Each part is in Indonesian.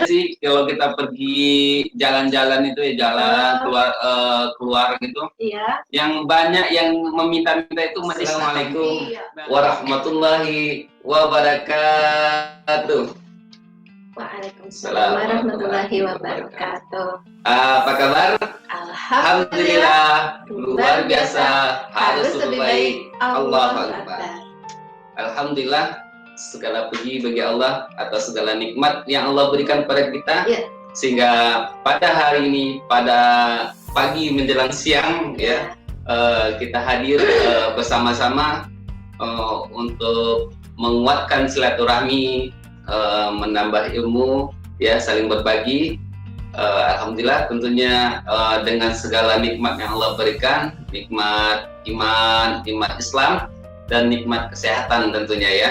sih kalau kita pergi jalan-jalan itu ya jalan keluar gitu. Iya. Yang banyak yang meminta-minta itu Assalamualaikum warahmatullahi wabarakatuh. Waalaikumsalam warahmatullahi wabarakatuh. Apa kabar? Alhamdulillah. Luar biasa. Harus lebih baik. Allahu Akbar. Alhamdulillah. Segala puji bagi Allah atas segala nikmat yang Allah berikan pada kita, sehingga pada hari ini, pada pagi menjelang siang, kita hadir bersama-sama untuk menguatkan silaturahmi, menambah ilmu, saling berbagi. Alhamdulillah, tentunya dengan segala nikmat yang Allah berikan, nikmat iman, nikmat Islam, dan nikmat kesehatan tentunya ya.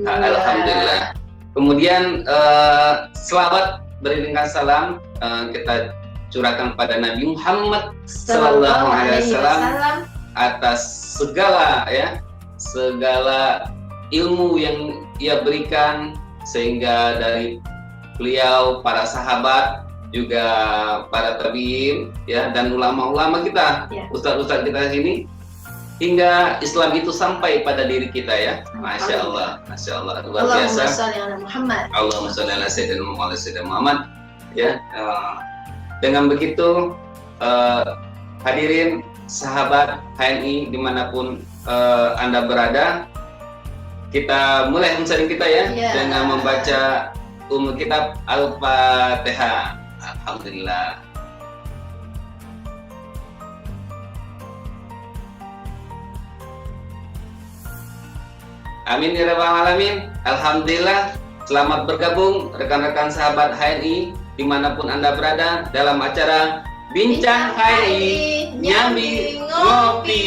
Alhamdulillah. Kemudian selawat beriringan salam kita curahkan pada Nabi Muhammad Sallallahu Alaihi Wasallam atas segala ilmu yang ia berikan, sehingga dari beliau, para sahabat, juga para tabi'in dan ulama-ulama kita, ustaz-ustaz kita sini, hingga Islam itu sampai pada diri kita ya. Masya Allah, Masya Allah, luar biasa. Allahumma sholli ala Sayyidina Muhammad. Dengan begitu, hadirin sahabat HNI dimanapun Anda berada, kita mulai sharing kita dengan membaca kitab Al-Fatihah. Alhamdulillah. Amin ya rabbal alamin. Alhamdulillah, selamat bergabung rekan-rekan sahabat HNI dimanapun Anda berada dalam acara Bincang HNI Nyambi Ngopi.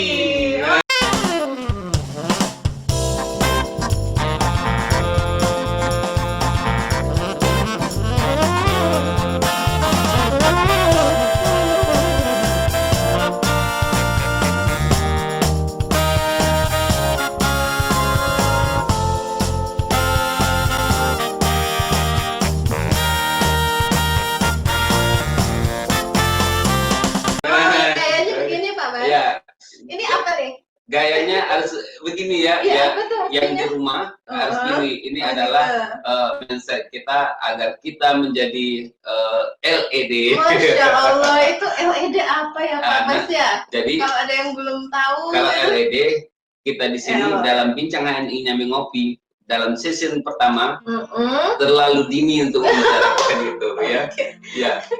Gayanya harus begini ya, yang di rumah harus ini adalah mindset kita agar kita menjadi LED. Masya Allah, itu LED apa ya Pak Mas ya? Jadi kalau ada yang belum tahu, kalau LED kita di sini dalam Bincang HNI Nyambi Ngopi dalam season pertama terlalu dini untuk membicarakan itu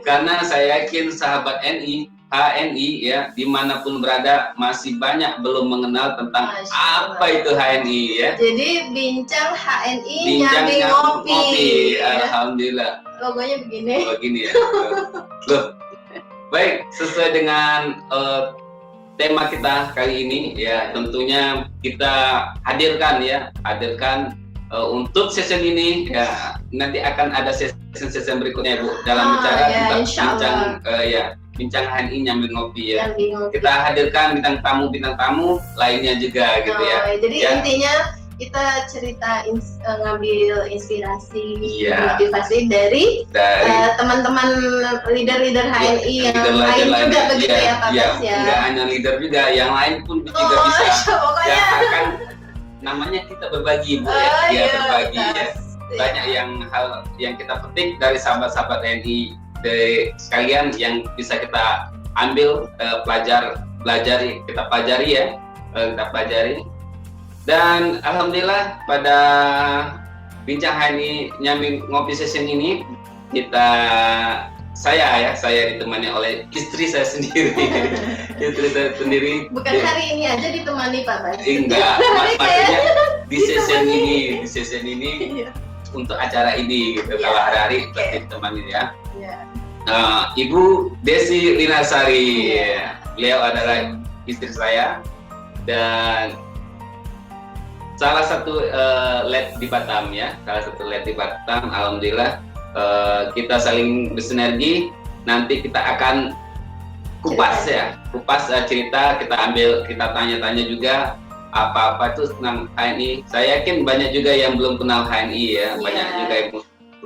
karena saya yakin sahabat HNI dimanapun berada masih banyak belum mengenal tentang apa itu HNI Jadi Bincang HNI Nyambi Ngopi. Alhamdulillah. Logonya begini. Loh. Baik, sesuai dengan tema kita kali ini tentunya kita hadirkan untuk sesi ini nanti akan ada sesi berikutnya Bu dalam bicara tentang Bincang HNI Nyambi Ngopi Kita hadirkan bintang tamu lainnya juga gitu ya. Jadi intinya kita cerita ngambil inspirasi, motivasi dari teman-teman leader HNI yang lain juga begitu ya Pak Mas ya. Enggak hanya leader juga, yang lain pun juga bisa. Pokoknya akan namanya kita berbagi Bu berbagi Banyak hal yang kita petik dari sahabat-sahabat HNI sekalian yang bisa kita ambil, pelajari. Dan alhamdulillah pada Bincang HNI Nyambi Ngopi session ini saya ditemani oleh istri saya sendiri. Bukan hari ini aja ditemani Pak Bas. Enggak, maksudnya di session ini untuk acara ini gitu. Kalau hari-hari pasti ditemani Ibu Desi Linasari. Beliau adalah istri saya dan salah satu LED di Batam Alhamdulillah kita saling bersinergi. Nanti kita akan kupas cerita, kita tanya-tanya juga apa-apa itu tentang HNI. Saya yakin banyak juga yang belum kenal HNI banyak juga yang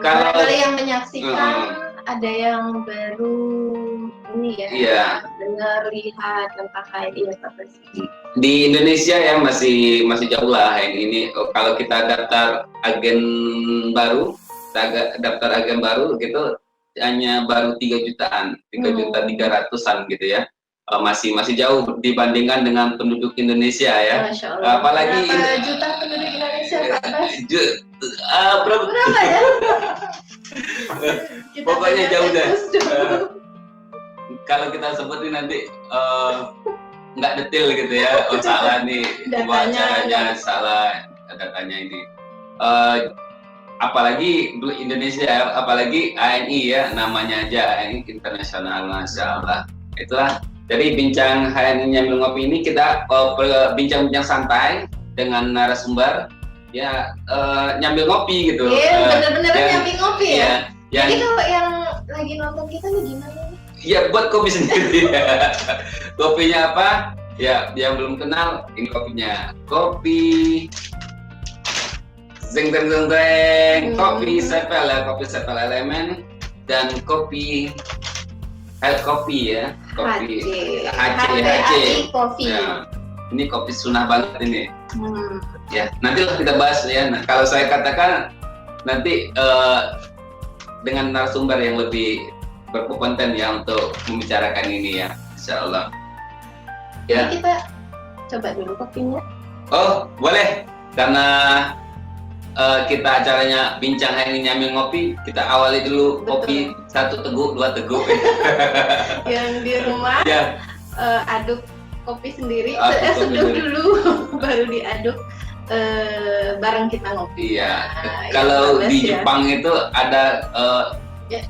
Kalau yang menyaksikan ada yang baru ini ya, dengar lihat tentang HNI ya Pak Bas. Di Indonesia ya masih jauh lah HNI ini. Kalau kita daftar agen baru gitu hanya baru 3 jutaan, 3.300.000 gitu ya. Masih jauh dibandingkan dengan penduduk Indonesia ya. Masya Allah. Apalagi berapa juta penduduk Indonesia Pak Bas? Berapa ya? Pokoknya jauh deh. Kalau kita sebutin nanti nggak detail gitu ya. Oh salah nih, caranya salah datanya ini. Apalagi Indonesia, apalagi ANI ya, namanya aja ANI Internasional, Masya Allah. Itulah. Jadi bincang HNI Nyambil Ngopi ini kita bincang-bincang santai dengan narasumber ya, nyambil ngopi gitu. Iya, bener-bener nyambil ngopi ya. Jadi kalau yang lagi nonton kita nih gimana? Iya, buat kopi sendiri. Kopinya apa? Ya, yang belum kenal, ini kopinya. Kopi zeng. Kopi sepel ya, kopi sepel elemen dan kopi kopi ya, kopi HC. Kopi. Ya, ini kopi sunnah banget ini. Ya, nantilah kita bahas ya. Nah, kalau saya katakan nanti dengan narasumber yang lebih berkompeten ya untuk membicarakan ini ya, Insya Allah. Ya. Jadi kita coba dulu kopinya. Oh, boleh. Karena kita acaranya bincang HNI Nyambil Ngopi, kita awali dulu. Betul. Kopi 1 teguk, 2 teguk. Yang di rumah ya. Aduk kopi sendiri, seduh dulu, baru diaduk bareng kita ngopi. Iya. Kalau di Jepang itu ada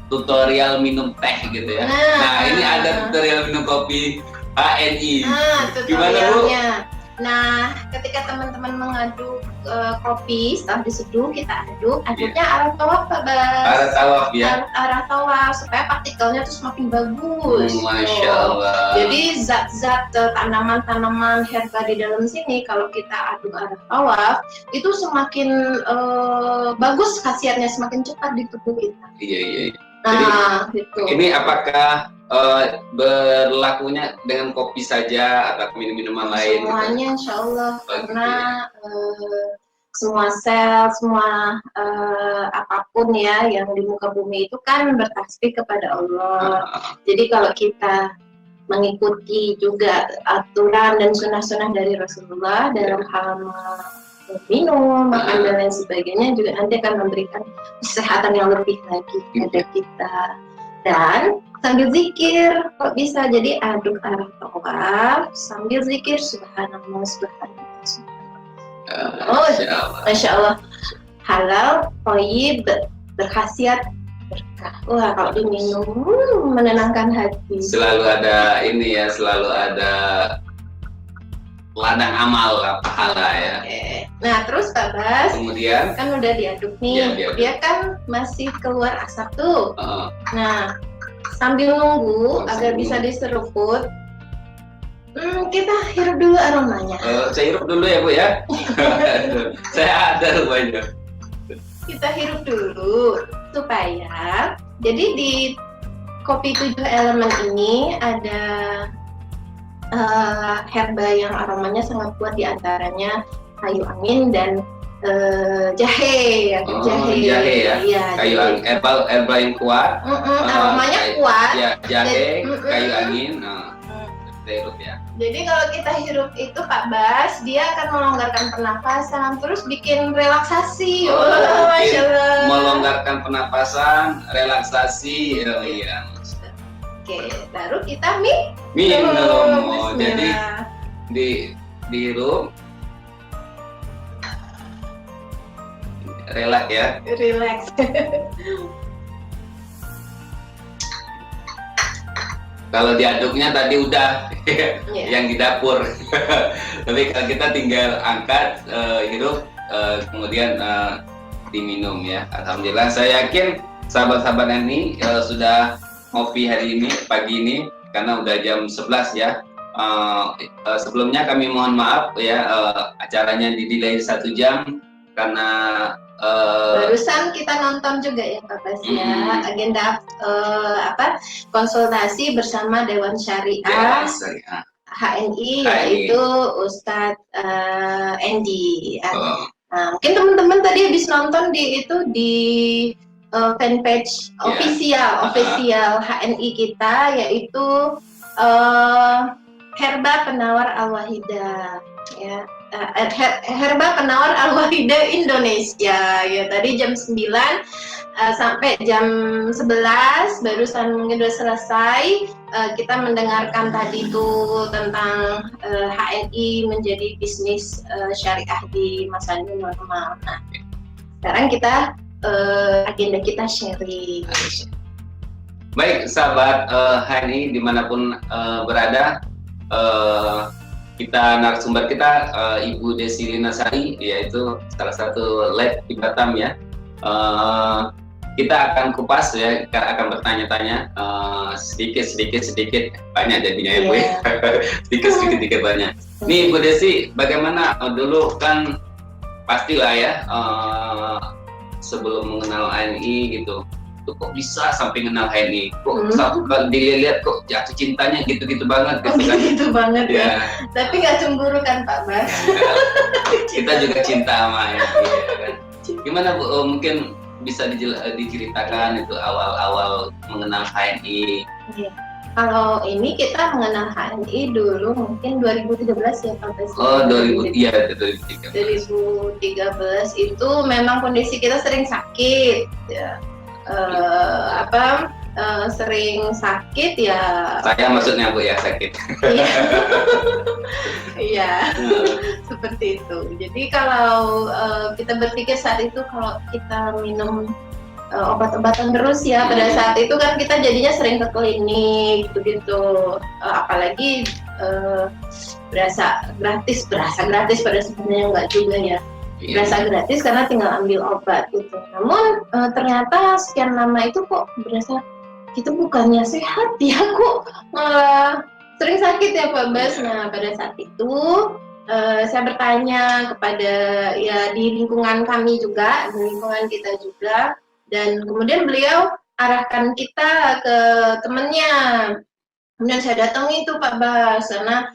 tutorial minum teh gitu ya. Nah, ini ada tutorial minum kopi HNI. Gimana Bu? Nah, ketika teman-teman mengaduk kopi, setelah diseduh kita aduknya arah tawaf Pak Bas. Arah tawaf ya. Arah tawaf supaya partikelnya tuh semakin bagus. Masya Allah. Jadi zat-zat tanaman-tanaman herba di dalam sini kalau kita aduk arah tawaf itu semakin bagus khasiatnya, semakin cepat di tubuh kita. Iya. Nah, jadi, gitu. Ini apakah berlakunya dengan kopi saja atau minuman lain? Semuanya Insya Allah, karena semua sel, semua apapun ya yang di muka bumi itu kan bertasbih kepada Allah. Jadi kalau kita mengikuti juga aturan dan sunnah-sunnah dari Rasulullah dalam hal minum, makan dan lain sebagainya juga nanti akan memberikan kesehatan yang lebih lagi kepada kita. Dan sambil zikir, kok bisa jadi aduk arah tawaf sambil zikir subhanallah. Oh, Masya Allah, halal, thayyib, berkhasiat, berkah. Wah, kalau diminum menenangkan hati. Selalu ada ini ya, selalu ada ladang amal pahala ya. Nah terus Pak Bas, kemudian kan udah diaduk nih, dia kan masih keluar asap tuh. Nah sambil nunggu agar bisa diseruput, kita hirup dulu aromanya. Saya hirup dulu ya Bu ya. Saya ada rupanya. Kita hirup dulu supaya jadi di kopi 7 elemen ini ada herba yang aromanya sangat kuat, diantaranya kayu angin dan jahe ya. Jahe ya. Iya, kayu angin, herba yang kuat. Aromanya kuat. Ya, jahe, kayu angin. Hirup ya. Jadi kalau kita hirup itu Pak Bas, dia akan melonggarkan pernapasan, terus bikin relaksasi. Masya Allah. Melonggarkan pernapasan, relaksasi. Iya. Oke, baru kita minum. Jadi dihirup, relax ya. Relax. Kalau diaduknya tadi udah yang di dapur. Tapi kalau kita tinggal angkat, hirup, kemudian diminum ya. Alhamdulillah, saya yakin sahabat-sahabat ini sudah ngopi hari ini, pagi ini, karena udah jam 11 ya. Sebelumnya kami mohon maaf ya, acaranya di delay 1 jam karena barusan kita nonton juga ya Pak Bas ya, agenda konsultasi bersama Dewan Syariah HNI yaitu Ustadz Endi. Mungkin teman-teman tadi habis nonton di fanpage official HNI kita, yaitu Herba Penawar Al-Wahidah ya. Herba Penawar Al-Wahidah Indonesia ya, tadi jam 9 sampai jam 11 barusan mungkin udah selesai. Kita mendengarkan tadi itu tentang HNI menjadi bisnis syariah di masa new normal. Nah, sekarang kita agenda kita sharing. Baik sahabat HNI dimanapun berada, kita narasumber kita Ibu Desi Linasari, yaitu salah satu lab di Batam ya. Kita akan kupas ya, kita akan bertanya-tanya sedikit banyak jadinya ya Bu ya. sedikit banyak. Nih Bu Desi, bagaimana dulu kan pastilah ya sebelum mengenal HNI gitu, tuh kok bisa sampai kenal HNI, kok satu kali dilihat kok jatuh cintanya gitu banget gitu kan. Gitu banget ya. Tapi nggak cemburu kan Pak Bas? Kita juga cinta sama ya kan. Gimana Bu, mungkin bisa diceritakan itu awal-awal mengenal HNI? Kalau ini kita mengenal HNI dulu mungkin 2013 ya Pak Bas. Oh 2013 itu memang kondisi kita sering sakit ya. Sering sakit ya. Saya maksudnya Bu ya, sakit. Iya. Seperti itu. Jadi kalau kita berpikir saat itu kalau kita minum obat-obatan terus ya, pada saat itu kan kita jadinya sering ke klinik gitu. Apalagi berasa gratis pada sebenarnya enggak juga ya. Berasa gratis karena tinggal ambil obat gitu. Namun ternyata sekian lama itu kok berasa kita bukannya sehat ya, kok malah sering sakit ya Pak Bas. Nah pada saat itu saya bertanya kepada ya di lingkungan kami juga, di lingkungan kita juga, dan kemudian beliau arahkan kita ke temannya. Kemudian saya datangi itu Pak Bas karena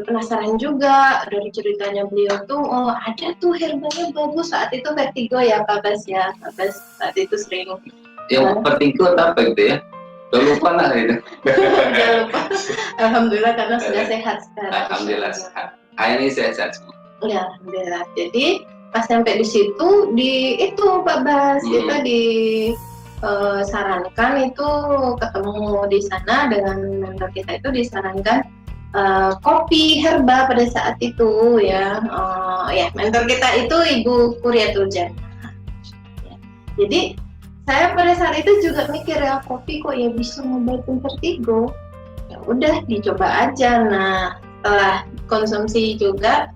penasaran juga dari ceritanya beliau tuh, oh ada tuh herbanya bagus. Saat itu vertigo ya Pak Bas ya, Pak Bas saat itu sering. Yang vertigo apa gitu ya? Udah lupa lah itu. Udah lupa. Alhamdulillah karena sudah sehat sekarang. Alhamdulillah sehat. Ini sehat semua. Ya alhamdulillah. Jadi pas sampai di situ itu Pak Bas kita sarankan itu ketemu di sana dengan mentor kita, itu disarankan kopi herba pada saat itu ya. Mentor kita itu Ibu Kuriatul Jannah. Jadi saya pada saat itu juga mikir ya, kopi kok ya bisa ngobatin vertigo. Ya udah dicoba aja. Nah setelah konsumsi juga,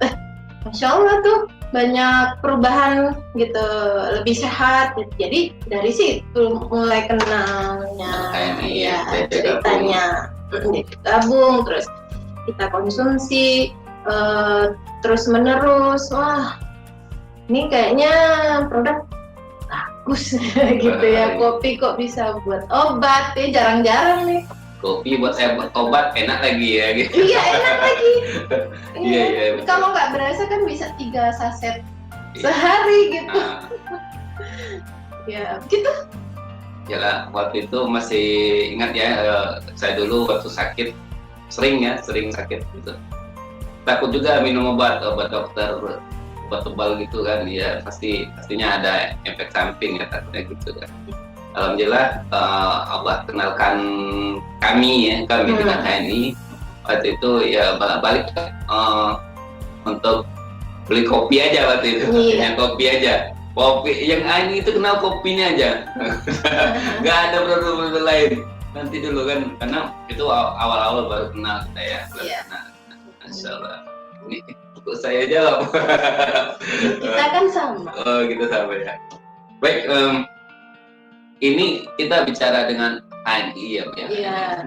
Masya Allah tuh banyak perubahan gitu, lebih sehat gitu. Jadi dari situ mulai kenalnya ya ceritanya, gabung terus kita konsumsi terus menerus. Wah ini kayaknya produk bagus gitu ya, kopi kok bisa buat obat ya, jarang-jarang nih kopi buat obat, enak lagi ya gitu. Iya enak lagi. Iya. Kalau nggak berasa kan bisa 3 saset sehari gitu. Ya gitu. Ya waktu itu masih ingat ya, saya dulu waktu sakit sering sakit gitu. Takut juga minum obat dokter, obat tebal gitu kan, ya pastinya ada efek samping ya, takutnya gitu kan. Alhamdulillah Allah kenalkan kami dengan HNI waktu itu ya, balik untuk beli kopi aja waktu itu. Yang kopi yang HNI itu kenal kopinya aja. Nggak ada produk lain. Nanti dulu kan, karena itu awal-awal baru kenal kita ya. Nah, Masya Allah. Ini untuk saya jawab. Kita kan sama. Oh gitu sama ya. Baik, ini kita bicara dengan HNI ya.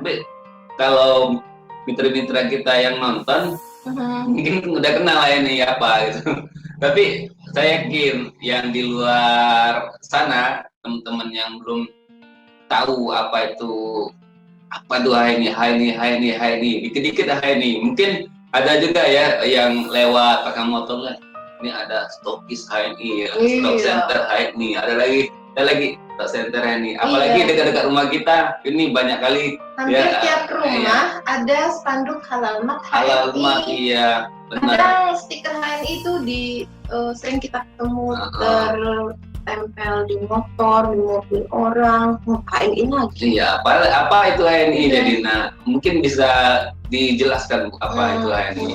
Baik, kalau mitra-mitra kita yang nonton mungkin udah kenal HNI apa gitu. Tapi saya yakin yang di luar sana teman-teman yang belum tahu apa itu HNI, dikit-dikit HNI. Mungkin ada juga ya yang lewat pakai motor lah. Ini ada stokis HNI, stok center HNI, ada lagi stok center HNI. Apalagi dekat-dekat rumah kita, ini banyak kali. Hampir tiap rumah ada spanduk halal mat HNI. Iya, benar. Kadang stiker HNI itu sering kita ketemu tertempel di motor, di mobil orang. HNI lagi. Iya, apa itu HNI? Jadi, mungkin bisa dijelaskan apa itu HNI,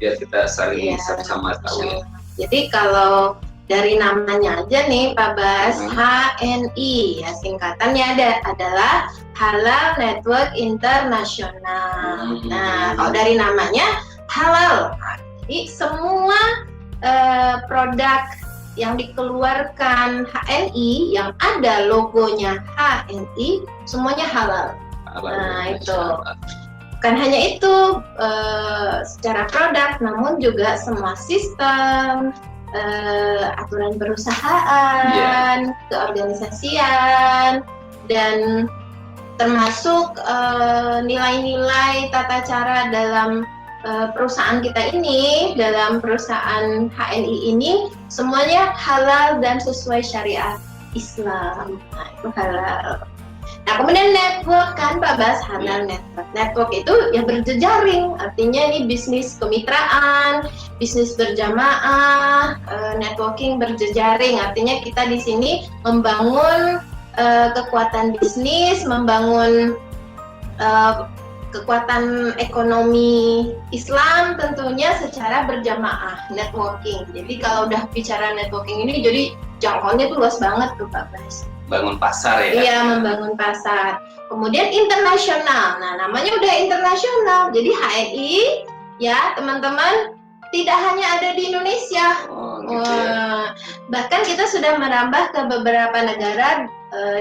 biar kita saling sama tahu ya. Jadi kalau dari namanya aja nih Pak Bas, HNI ya singkatannya adalah Halal Network Internasional. Nah, kalau dari namanya halal, jadi semua produk yang dikeluarkan HNI yang ada logonya HNI semuanya halal. Nah itu. Bukan hanya itu secara produk, namun juga semua sistem, aturan perusahaan, keorganisasian, dan termasuk nilai-nilai tata cara dalam perusahaan kita ini, dalam perusahaan HNI ini, semuanya halal dan sesuai syariat Islam. Nah, itu halal. Nah, kemudian network kan Pak Bas, halal network. Network itu ya berjejaring, artinya ini bisnis kemitraan, bisnis berjamaah, networking berjejaring. Artinya kita di sini membangun kekuatan bisnis, membangun kekuatan ekonomi Islam tentunya secara berjamaah, networking. Jadi kalau udah bicara networking ini jadi jangkauannya tuh luas banget tuh Pak Bas. Bangun pasar ya? Iya, membangun pasar. Kemudian internasional. Nah, namanya udah internasional. Jadi HNI ya teman-teman tidak hanya ada di Indonesia. Bahkan kita sudah merambah ke beberapa negara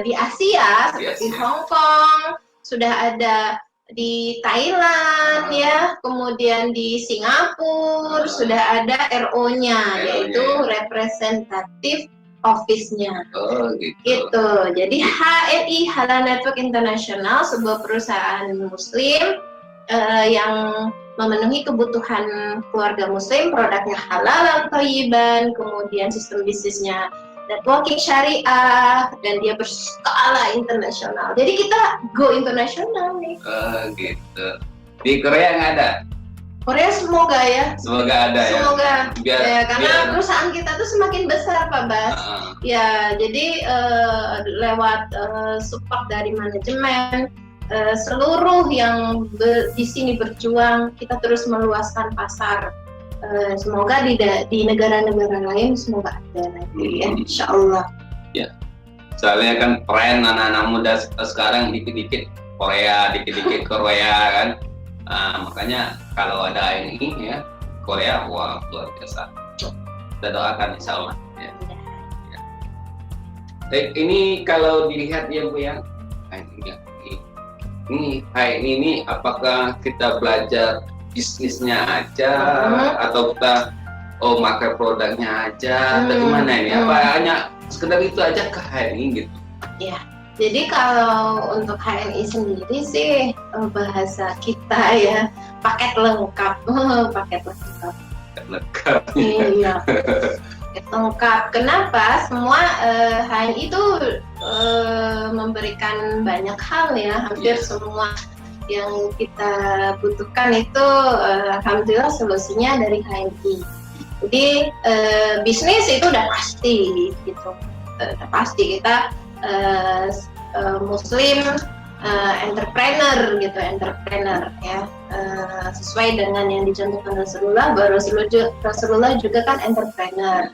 di Asia seperti Hong Kong, sudah ada di Thailand ya, kemudian di Singapura sudah ada RO-nya yaitu representatif office-nya. Gitu. Jadi HNI Halal Network Internasional sebuah perusahaan muslim yang memenuhi kebutuhan keluarga muslim, produknya halal dan thayyiban, kemudian sistem bisnisnya networking syariah, dan dia berskala internasional. Jadi kita go internasional nih. Gitu. Di Korea nggak ada? Korea semoga ya. Semoga ada ya. Semoga. Karena perusahaan kita tuh semakin besar Pak Bas. Ya, jadi lewat support dari manajemen, seluruh yang di sini berjuang, kita terus meluaskan pasar. Semoga di negara-negara lain semoga ada nanti ya, insya Allah. Ya, soalnya kan tren anak-anak muda sekarang dikit-dikit Korea, dikit-dikit Korea kan. Makanya kalau ada HNI ya Korea, wah luar biasa. Kita doakan insya Allah. Ya. Ini kalau dilihat ya Bu ya, ini HNI ini apakah kita belajar bisnisnya aja atau kita pakai produknya aja atau gimana ini? Apa hanya sekedar itu aja ke HNI gitu? Ya. Jadi kalau untuk HNI sendiri sih bahasa kita ya paket lengkap, paket lengkap. Iya, paket lengkap. Kenapa? Semua HNI itu memberikan banyak hal ya, hampir semua yang kita butuhkan itu alhamdulillah solusinya dari HNI. Jadi bisnis itu udah pasti gitu, udah pasti kita muslim entrepreneur gitu, entrepreneur ya, sesuai dengan yang dicontohkan Rasulullah, bahwa Rasulullah juga kan entrepreneur.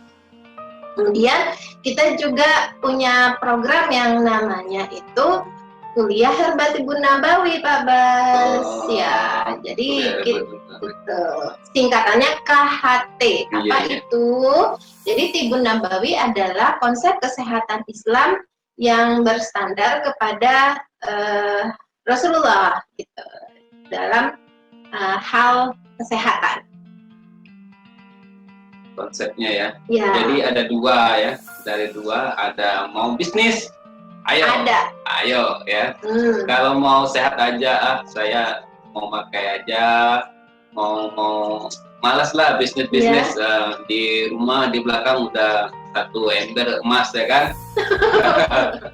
Kemudian kita juga punya program yang namanya itu Kuliah Herbatibun Nabawi Pak Bas. Ya, jadi gitu. Singkatannya KHT. Apa itu? Jadi Tibun Nabawi adalah konsep kesehatan Islam yang berstandar kepada Rasulullah gitu, dalam hal kesehatan. konsepnya ya. Jadi ada dua ya, dari dua ada mau bisnis, ayo ya. Kalau mau sehat aja, saya mau pakai aja, mau malas lah bisnis di rumah di belakang udah 1 ember emas ya kan.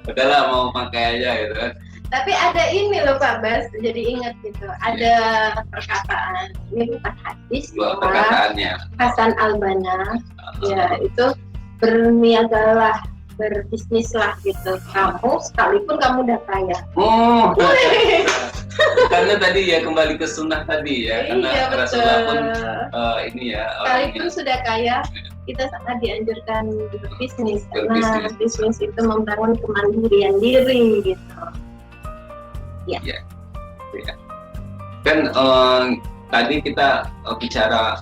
Udahlah mau pakai aja gitu kan. Tapi ada ini loh Pak Bas, jadi ingat gitu. Ada perkataan, ini bukan hadis, perkataannya Hasan Al-Banna, ya itu berniagalah, berbisnislah gitu. Kamu sekalipun kamu udah kaya. Karena tadi ya kembali ke sunnah tadi ya, karena Rasulullah pun ini ya. Sekalipun sudah kaya, kita sangat dianjurkan berbisnis karena bisnis itu membangun kemandirian diri gitu. Ya. Kan tadi kita bicara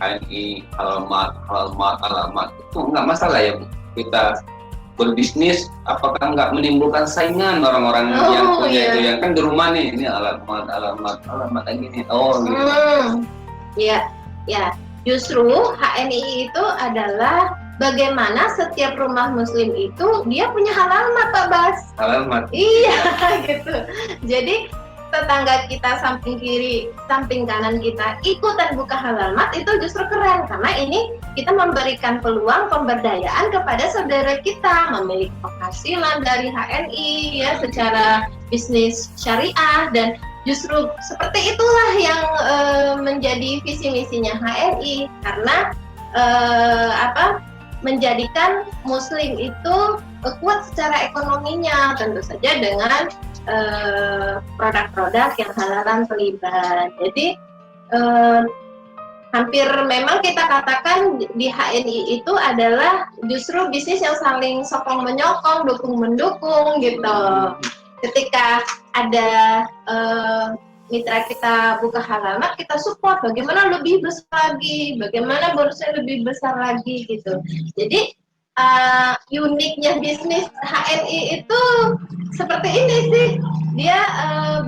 HNI alamat itu nggak masalah ya Bu. Kita berbisnis apakah nggak menimbulkan saingan orang-orang yang punya itu yang kan di rumah nih ini alamat lagi nih gitu. Ya justru HNI itu adalah bagaimana setiap rumah muslim itu dia punya halamat Pak Bas. Halamat. Iya gitu. Jadi tetangga kita samping kiri, samping kanan kita ikutan buka halamat itu justru keren karena ini kita memberikan peluang pemberdayaan kepada saudara kita memiliki penghasilan dari HNI ya secara bisnis syariah dan justru seperti itulah yang menjadi visi misinya HNI karena menjadikan muslim itu kuat secara ekonominya tentu saja dengan produk-produk yang halalan terlibat. Jadi hampir memang kita katakan di HNI itu adalah justru bisnis yang saling sokong menyokong, dukung mendukung gitu. Ketika ada mitra kita buka halamat, kita support bagaimana lebih besar lagi, bagaimana bonusnya lebih besar lagi gitu. Jadi uniknya bisnis HNI itu seperti ini sih, dia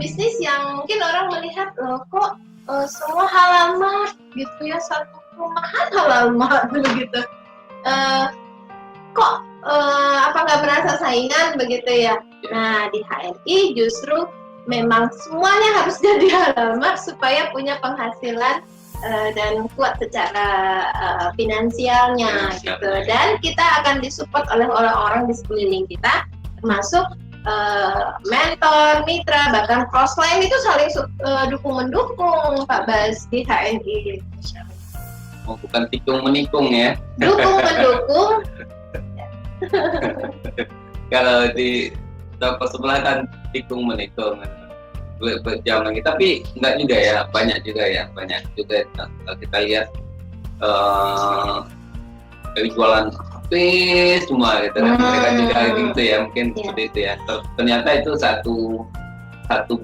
bisnis yang mungkin orang melihat loh kok semua halamat gitu ya, satu perumahan halamat begitu, kok apa nggak merasa saingan begitu ya. Nah di HNI justru memang semuanya harus jadi halamat supaya punya penghasilan dan kuat secara finansialnya gitu. Dan kita akan disupport oleh orang-orang di sekeliling kita, termasuk mentor, mitra, bahkan crossline itu saling dukung-mendukung Pak Bas di HNI. Oh, bukan tikung menikung ya? Dukung-mendukung. Kalau di toko sebelah kan tikung menikung berjam lagi, tapi enggak juga ya, banyak juga kita lihat jualan habis semua gitu kan, mereka juga gitu ya, mungkin seperti itu ya. Ternyata itu satu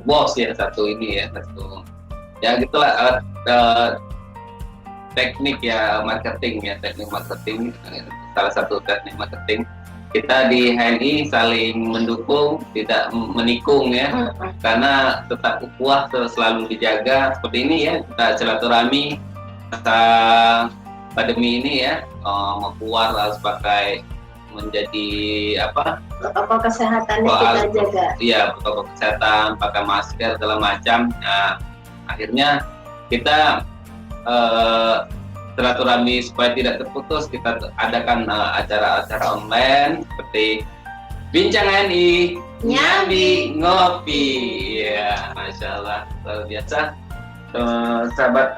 bos ya, satu gitulah teknik ya marketing ya, salah satu teknik marketing. Kita di HNI saling mendukung, tidak menikung ya, karena tetap ukhuwah selalu dijaga seperti ini ya. Kita silaturahmi masa pandemi ini ya, mau keluar harus pakai menjadi protokol kesehatannya kita jaga. Iya, protokol kesehatan, pakai masker segala macam. Nah, akhirnya kita silaturahmi supaya tidak terputus, kita adakan acara-acara online seperti Bincang HNI, Nyambi Ngopi. Ya, Masya Allah, luar biasa. Sahabat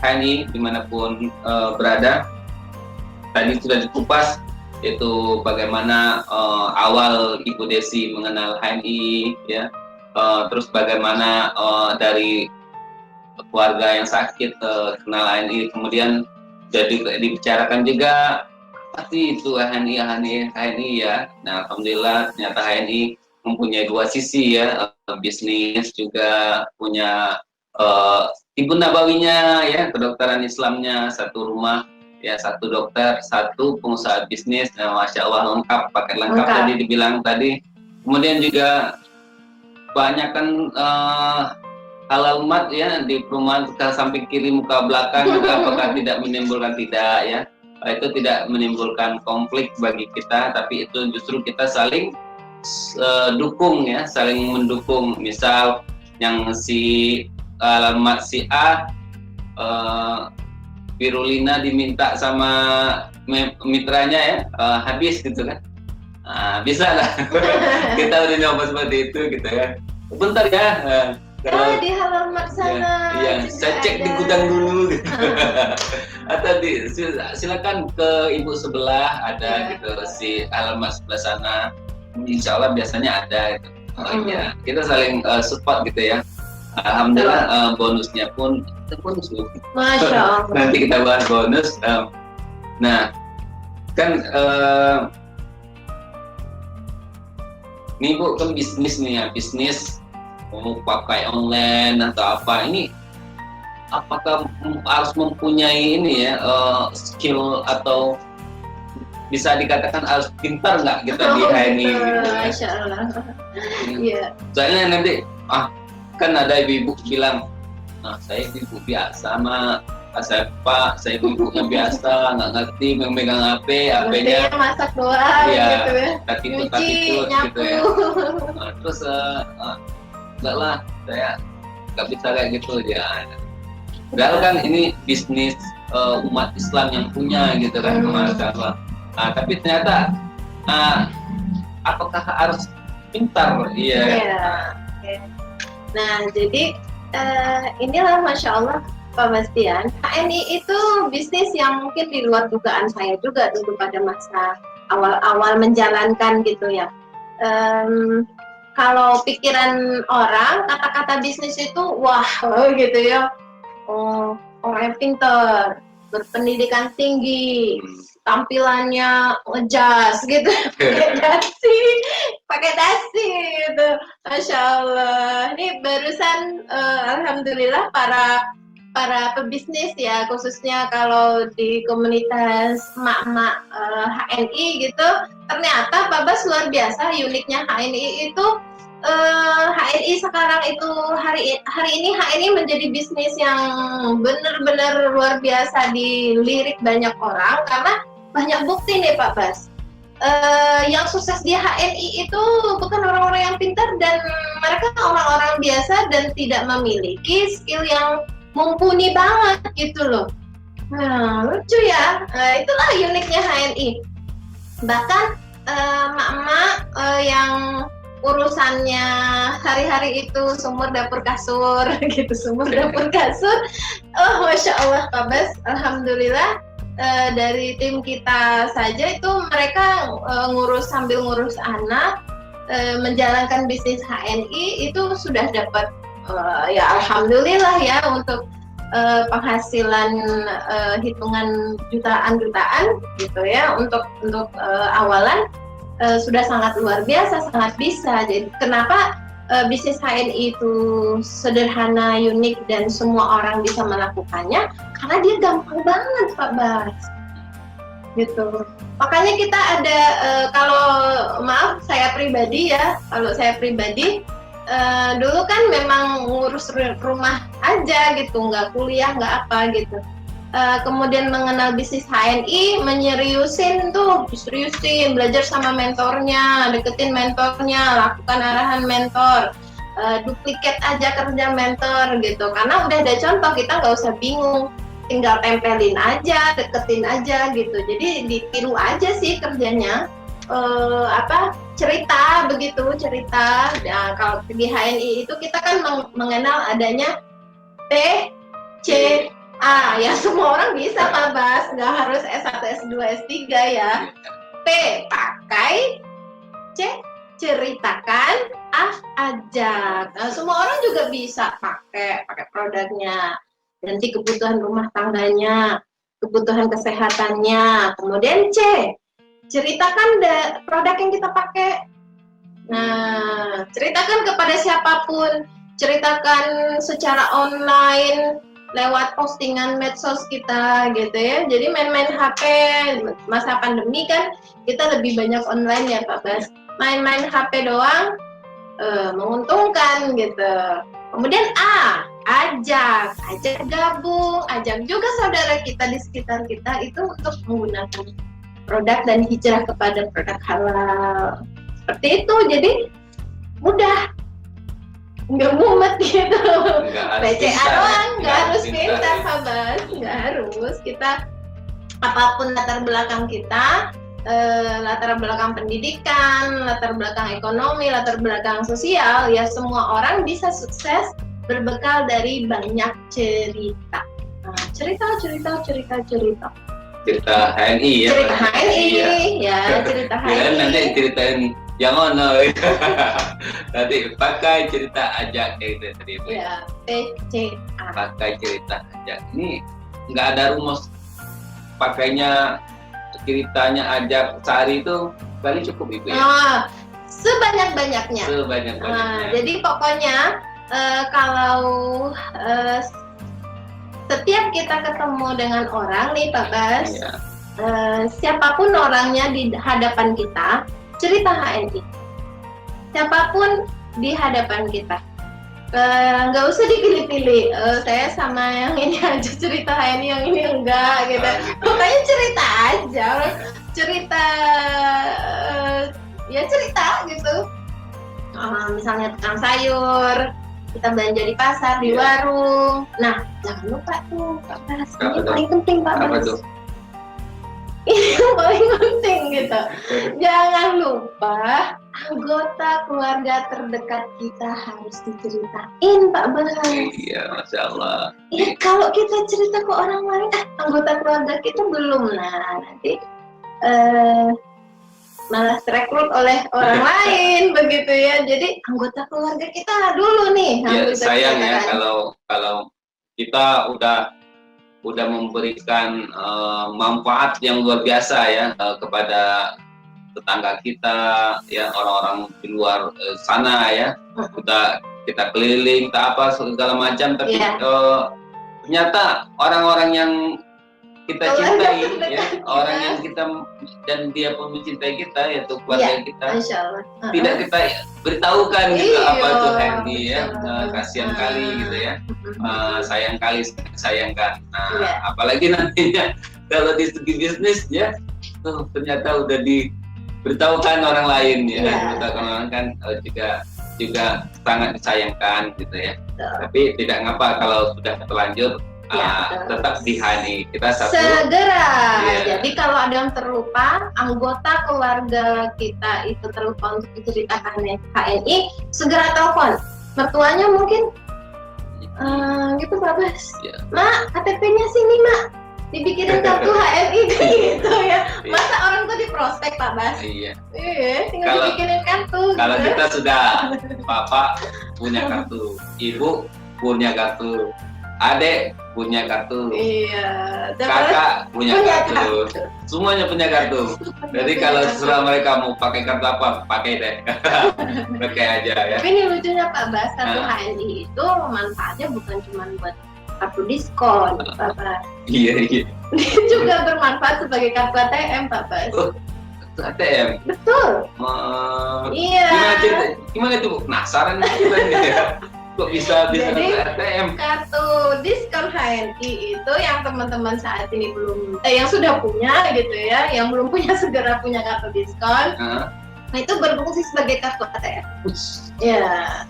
HNI dimanapun berada, tadi sudah dikupas yaitu bagaimana awal Ibu Desi mengenal HNI ya, terus bagaimana dari keluarga yang sakit kenal HNI, kemudian jadi dibicarakan juga pasti itu HNI ya. Nah, alhamdulillah ternyata HNI mempunyai dua sisi ya, bisnis juga punya ibu nabawinya ya, kedokteran Islamnya, satu rumah ya, satu dokter, satu pengusaha bisnis. Nah, Masya Allah lengkap, paket lengkap tadi dibilang tadi. Kemudian juga banyak kan alamat ya di perumahan ke samping kiri muka belakang juga apakah tidak menimbulkan, tidak ya, itu tidak menimbulkan konflik bagi kita, tapi itu justru kita saling dukung ya, saling mendukung. Misal yang si alamat si A Pirulina diminta sama mitranya ya, habis gitu kan, bisa lah. Kita udah nyoba seperti itu gitu ya, bentar ya, kalau di halaman sana ya, saya cek di gudang dulu gitu. Atau silakan ke ibu sebelah ada gitu, si alamat sebelah sana, insya Allah biasanya ada gitu. Ya, kita saling support gitu ya. Alhamdulillah bonusnya pun bonus loh. Masya Allah. Nanti kita bahas bonus. Nah, kan nih Bu, kan bisnis nih ya, bisnis mau pakai online atau apa, ini apakah harus mempunyai ini ya skill atau bisa dikatakan harus pintar nggak kita di HNI gitu? Masya Allah. Iya. Soalnya nanti kan ada ibu-ibu bilang, saya ibu biasa saya Pak, saya ibunya biasa, nggak ngerti memegang HP-nya masak doang gitu ya, takut gitu ya. Terus enggak lah, saya nggak bisa kayak gitu ya. Padahal kan ini bisnis umat Islam yang punya gitu kan, Masya Allah. Tapi ternyata apakah harus pintar? Iya. Okay. Nah, jadi inilah Masya Allah Pak Bastian, HNI itu bisnis yang mungkin di luar dugaan saya juga dulu pada masa awal-awal menjalankan gitu ya. Kalau pikiran orang, kata-kata bisnis itu wah gitu ya, orang yang pintar, berpendidikan tinggi, tampilannya ngejas gitu, pakai dasi gitu, Masya Allah. Ini barusan alhamdulillah para pebisnis ya, khususnya kalau di komunitas emak-emak HNI gitu, ternyata Pak Bas luar biasa uniknya HNI itu. HNI sekarang itu hari ini HNI menjadi bisnis yang benar-benar luar biasa dilirik banyak orang, karena banyak bukti nih Pak Bas. Yang sukses di HNI itu bukan orang-orang yang pintar, dan mereka orang-orang biasa dan tidak memiliki skill yang mumpuni banget gitu loh. Nah, lucu ya. Itulah uniknya HNI. Bahkan emak-emak yang urusannya hari-hari itu sumur dapur kasur gitu, sumur dapur kasur. Masya Allah Pak Bas, alhamdulillah dari tim kita saja itu mereka sambil ngurus anak, menjalankan bisnis HNI itu sudah dapat ya alhamdulillah ya, untuk penghasilan hitungan jutaan gitu ya, untuk awalan sudah sangat luar biasa, sangat bisa. Jadi kenapa bisnis HNI itu sederhana, unik, dan semua orang bisa melakukannya? Karena dia gampang banget Pak Bas gitu. Makanya kita ada kalau maaf saya pribadi ya, dulu kan memang ngurus rumah aja gitu, nggak kuliah, nggak apa gitu. Kemudian mengenal bisnis HNI, diseriusin, belajar sama mentornya, deketin mentornya, lakukan arahan mentor, duplikat aja kerja mentor gitu, karena udah ada contoh, kita nggak usah bingung, tinggal tempelin aja, deketin aja gitu. Jadi ditiru aja sih kerjanya. Cerita. Nah, kalau di HNI itu kita kan mengenal adanya PCA, ya semua orang bisa Pak Bas, nggak harus S1, S2, S3 ya. P, pakai. C, ceritakan. A, ajak. Nah, semua orang juga bisa pakai produknya. Nanti kebutuhan rumah tangganya, kebutuhan kesehatannya. Kemudian C, ceritakan produk yang kita pakai. Nah, ceritakan kepada siapapun, ceritakan secara online, lewat postingan medsos kita gitu ya. Jadi main-main HP, masa pandemi kan kita lebih banyak online ya Pak Bas. Main-main HP doang, menguntungkan gitu. Kemudian ajak gabung, ajak juga saudara kita di sekitar kita itu untuk menggunakan produk dan hijrah kepada produk halal. Seperti itu, jadi mudah, nggak mumet gitu. PCA doang, nggak harus pintar, Habas, nggak harus. Kita apapun latar belakang kita, latar belakang pendidikan, latar belakang ekonomi, latar belakang sosial, ya semua orang bisa sukses berbekal dari banyak cerita. Nah, cerita HNI ya. Cerita HNI ya, cerita HNI. Nanti ceritain yang mana? Nanti pakai cerita ajak kayak tadi. Ya, PCA. Pakai cerita ajak. Ini nggak ada rumus pakainya. Ceritanya ajak sehari itu kali cukup Ibu ya? Sebanyak-banyaknya. Jadi pokoknya kalau setiap kita ketemu dengan orang nih Pak Bas, siapapun orangnya di hadapan kita, cerita HNI. Siapapun di hadapan kita. Nggak usah dipilih-pilih, saya sama yang ini aja cerita HNI, yang ini enggak gitu. Pokoknya cerita aja, cerita gitu. Misalnya tukang sayur, kita belanja di pasar, di warung. Nah, jangan lupa tuh Pak Bas, ini paling penting Pak Bas. Ini yang paling penting gitu. Jangan lupa anggota keluarga terdekat kita harus diceritain Pak Bas. Iya, Masya Allah. Ya, kalau kita cerita ke orang lain, anggota keluarga kita belum, nah nanti malah rekrut oleh orang lain begitu ya. Jadi anggota keluarga kita dulu nih. Ya, sayang ya kalau kita udah memberikan manfaat yang luar biasa ya kepada tetangga kita ya, orang-orang di luar sana ya. Kita keliling, kita apa segala macam, tapi ternyata orang-orang yang kita cintai ya, orang yang kita dan dia pun mencintai kita, yaitu keluarga kita, tidak kita beritahukan gitu apa itu HNI ya. Kasihan kali gitu ya, sayang kali sayangkan. Apalagi nantinya kalau di segi bisnis ya, ternyata udah diberitahukan orang lain ya, diberitahukan orang kan juga sangat disayangkan gitu ya. Tapi tidak ngapa kalau sudah terlanjur. Tetap di HNI kita segera. Jadi kalau ada yang terlupa, anggota keluarga kita itu terlupa untuk diceritakan HNI, segera telepon mertuanya mungkin, gitu Pak Bas. Mak, KTP-nya sini Mak, dibikinin kartu HNI gitu ya. Masa orang tuh di prospek Pak Bas? Iya, tinggal dibikinin kartu. Kalau gitu. Kita sudah, Bapak punya kartu, Ibu punya kartu, Adek punya kartu, kakak punya kartu, semuanya punya kartu. Jadi kalau setelah mereka mau pakai kartu apa, pakai deh, pakai aja ya. Tapi ini lucunya Pak Bas, kartu HNI itu manfaatnya bukan cuma buat kartu diskon, Pak Bas. Iya. Dia juga bermanfaat sebagai kartu ATM, Pak Bas. Kartu ATM. Betul. Iya. Gimana itu? Penasaran ya. Kok bisa jadi, kartu ATM? Kartu diskon HNI itu yang teman-teman saat ini belum, yang sudah punya gitu ya, yang belum punya segera punya kartu diskon. Nah itu berfungsi sebagai kartu ATM. Ya.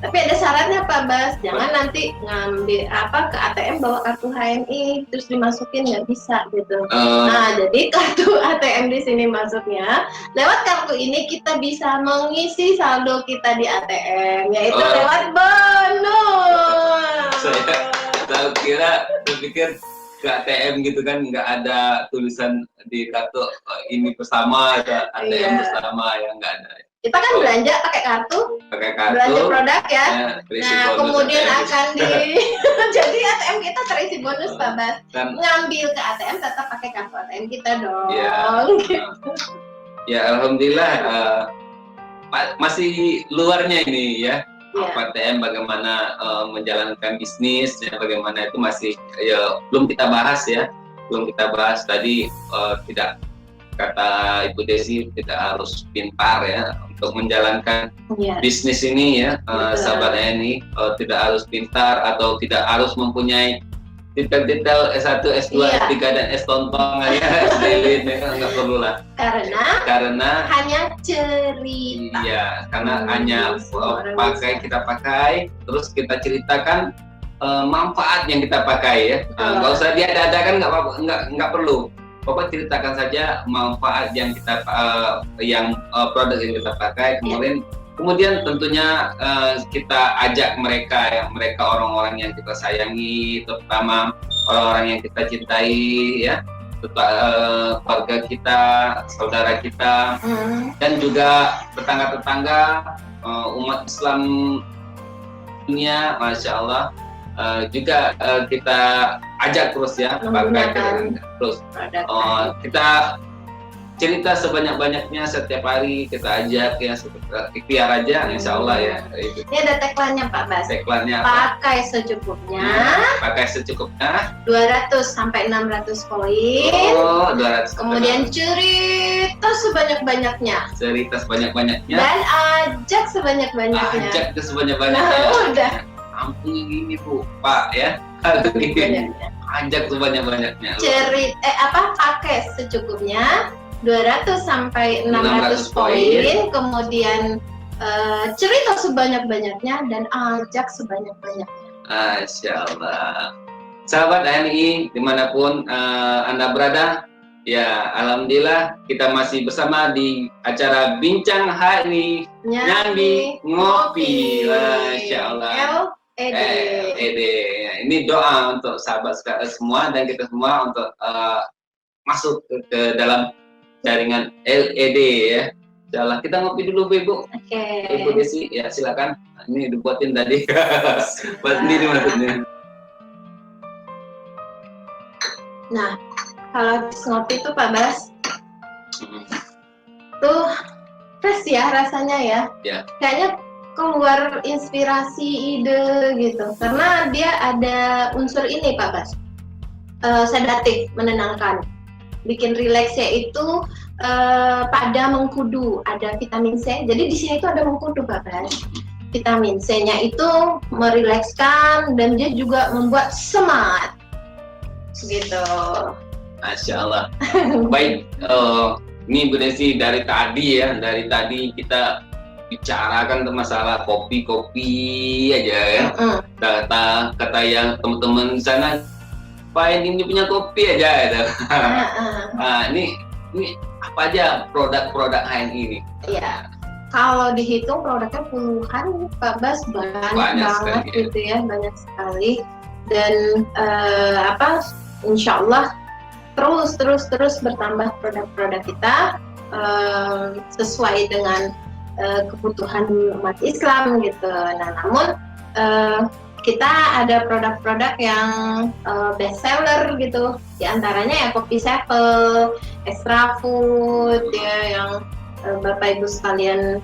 Tapi ada syaratnya Pak Bas, jangan nanti ngambil ke ATM bawa kartu HNI terus dimasukin, nggak bisa gitu. Nah jadi kartu ATM di sini masuknya lewat kartu ini kita bisa mengisi saldo kita di ATM, yaitu lewat bonus. Saya pikir ke ATM gitu kan nggak ada tulisan di kartu ini bersama, ada ATM bersama, ya nggak ada. Kita kan belanja pakai kartu, belanja produk ya. Nah kemudian akan jadi ATM kita terisi bonus Pak Bas. Ngambil ke ATM tetap pakai kartu ATM kita dong. Ya alhamdulillah masih luarnya ini ya. ATM bagaimana menjalankan bisnis ya, bagaimana itu masih belum kita bahas ya. Belum kita bahas tadi, tidak kata Ibu Desi tidak harus pintar ya untuk menjalankan bisnis ini ya, sahabat HNI, tidak harus pintar atau tidak harus mempunyai detail S1, S2, S3 dan S tontong ya, nggak perlu lah. Karena hanya cerita. Iya, karena hanya kita pakai, terus kita ceritakan manfaat yang kita pakai ya. Nggak usah diada-adakan, nggak perlu. Pokoknya ceritakan saja manfaat yang kita produk yang kita pakai. Kemudian tentunya kita ajak mereka orang-orang yang kita sayangi, terutama orang-orang yang kita cintai ya, keluarga kita, saudara kita, dan juga tetangga-tetangga, umat Islam dunia, masya Allah. Juga kita ajak terus ya, terus kita cerita sebanyak-banyaknya setiap hari, kita ajak ya, ikhtiar aja, insya Allah ya. Ini ada tagline-nya Pak Bas. Tagline-nya pakai secukupnya. Pakai secukupnya. 200 sampai 600 poin. 200. Kemudian cerita sebanyak-banyaknya. Dan ajak sebanyak-banyaknya. Udah. Ampun gini Bu, Pak ya. Ajak sebanyak-banyaknya. Pakai secukupnya. 200 sampai 600 poin, kemudian cerita sebanyak-banyaknya dan ajak sebanyak-banyaknya. Masya Allah. Sahabat HNI dimanapun Anda berada, ya alhamdulillah kita masih bersama di acara Bincang HNI Nyambi Ngopi. Masya Allah. LED. Ini doa untuk sahabat semua dan kita semua untuk masuk ke dalam jaringan LED ya. Insyaallah kita ngopi dulu Bu. Ibu Desi ya silakan. Ini dibuatin tadi. Buat ini maksudnya. Nah, kalau ngopi tuh Pak Bas, tuh fresh ya rasanya ya. Kayaknya keluar inspirasi, ide gitu. Karena dia ada unsur ini Pak Bas. Sedatif, menenangkan. Bikin rileks yaitu pada mengkudu, ada vitamin C. Jadi di sini itu ada mengkudu Pak Bas. Vitamin C-nya itu merilekskan dan dia juga membuat semangat. Gitu. Masya Allah. Baik, ini Bu Desi dari tadi kita bicarakan tentang masalah kopi aja ya. Kata yang teman-teman di sana, Pak ini punya kopi aja ya. Nah, ini apa aja produk HNI ini? Iya. Kalau dihitung produknya puluhan, Pak Bas, banyak banget gitu ya, banyak sekali. Dan insya Allah terus bertambah produk-produk kita sesuai dengan kebutuhan umat Islam gitu. Nah, namun kita ada produk-produk yang best seller gitu. Di antaranya ya kopi Sevel, Extra Food ya, yang Bapak Ibu sekalian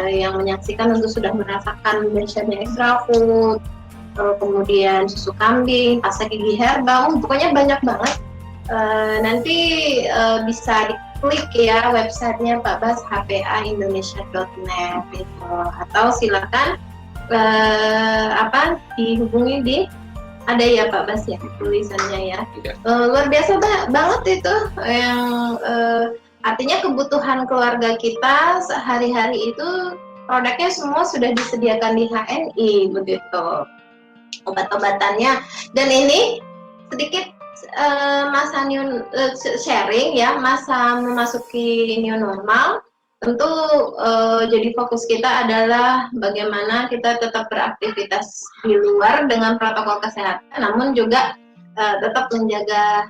yang menyaksikan tentu sudah merasakan bensinnya Extra Food. Kemudian susu kambing, pasta gigi herbal, pokoknya banyak banget. Nanti bisa diklik ya websitenya Pak Bas, hpaindonesia.net gitu. Atau silakan dihubungi di ada ya Pak Bas ya tulisannya ya. Luar biasa banget itu yang artinya kebutuhan keluarga kita sehari-hari itu produknya semua sudah disediakan di HNI begitu. Obat-obatannya, dan ini sedikit masa sharing ya, masa memasuki new normal. Tentu jadi fokus kita adalah bagaimana kita tetap beraktivitas di luar dengan protokol kesehatan, namun juga tetap menjaga